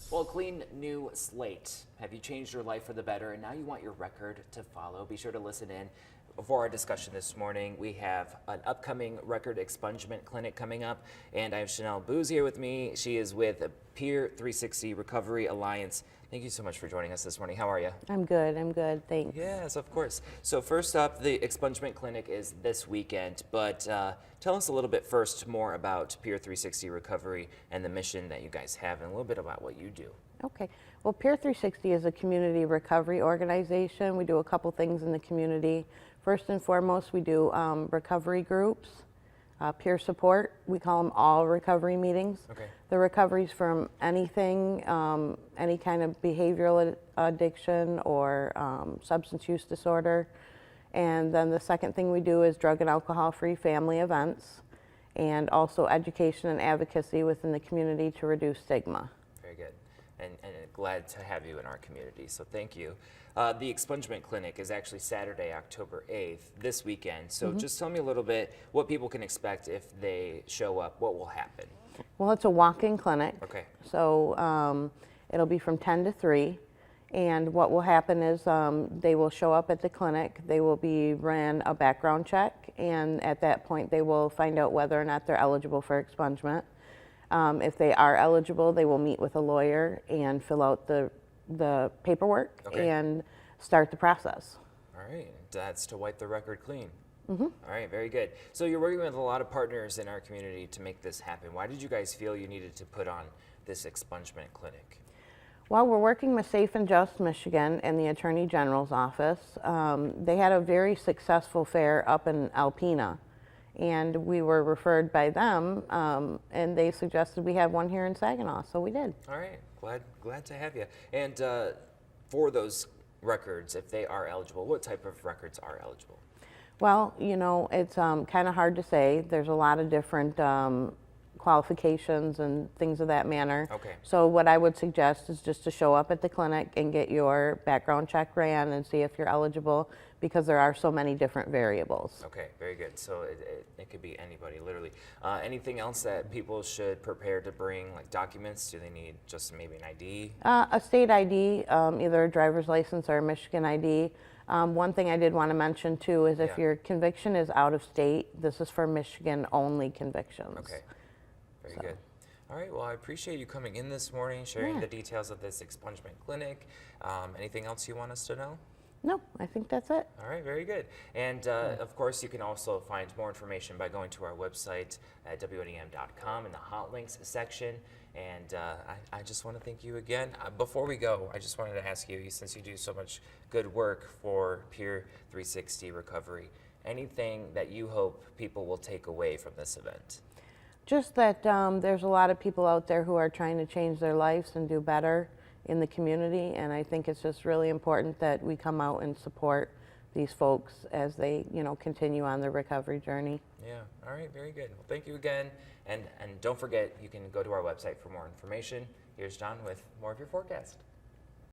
Well, clean new slate. Have you changed your life for the better and now you want your record to follow? Be sure to listen in. For our discussion this morning, we have an upcoming record expungement clinic coming up, and I have Chanel Booz here with me. She is with Peer 360 Recovery Alliance. Thank you so much for joining us this morning. How are you? I'm good, thanks. Yes, of course. So first up, the expungement clinic is this weekend, but tell us a little bit first more about Peer 360 Recovery and the mission that you guys have, and a little bit about what you do. Okay, well, Peer 360 is a community recovery organization. We do a couple things in the community. First and foremost, we do recovery groups, peer support. We call them all recovery meetings. Okay. The recovery's from anything, any kind of behavioral addiction or substance use disorder. And then the second thing we do is drug and alcohol-free family events, and also education and advocacy within the community to reduce stigma. Very good. And glad to have you in our community, so thank you. The expungement clinic is actually Saturday, October 8th, this weekend. So just tell me a little bit what people can expect if they show up, what will happen? Well, it's a walk-in clinic. Okay. So it'll be from 10 to 3. And what will happen is they will show up at the clinic. They will be ran a background check. And at that point, they will find out whether or not they're eligible for expungement. If they are eligible, they will meet with a lawyer and fill out the paperwork and start the process. All right, that's to wipe the record clean. All right, very good. So you're working with a lot of partners in our community to make this happen. Why did you guys feel you needed to put on this expungement clinic? Well, we're working with Safe and Just Michigan and the Attorney General's office. They had a very successful fair up in Alpena, and we were referred by them, and they suggested we have one here in Saginaw, so we did. All right, glad to have you. And for those records, if they are eligible, what type of records are eligible? Well, you know, it's kind of hard to say. There's a lot of different qualifications and things of that manner. Okay. So what I would suggest is just to show up at the clinic and get your background check ran and see if you're eligible, because there are so many different variables. Okay, very good. So it could be anybody, literally. Anything else that people should prepare to bring, like documents? Do they need just maybe an ID? A state ID, either a driver's license or a Michigan ID. One thing I did want to mention too is if your conviction is out of state, this is for Michigan only convictions. Okay, very good. All right, well, I appreciate you coming in this morning, sharing the details of this expungement clinic. Anything else you want us to know? No, I think that's it. All right, very good. And of course, you can also find more information by going to our website at WNEM.com in the hot links section. And I just want to thank you again. Before we go, I just wanted to ask you, since you do so much good work for Peer 360 Recovery, anything that you hope people will take away from this event? Just that there's a lot of people out there who are trying to change their lives and do better in the community, and I think it's just really important that we come out and support these folks as they, you know, continue on their recovery journey. Yeah, all right, very good. Well, thank you again, and don't forget, you can go to our website for more information. Here's John with more of your forecast.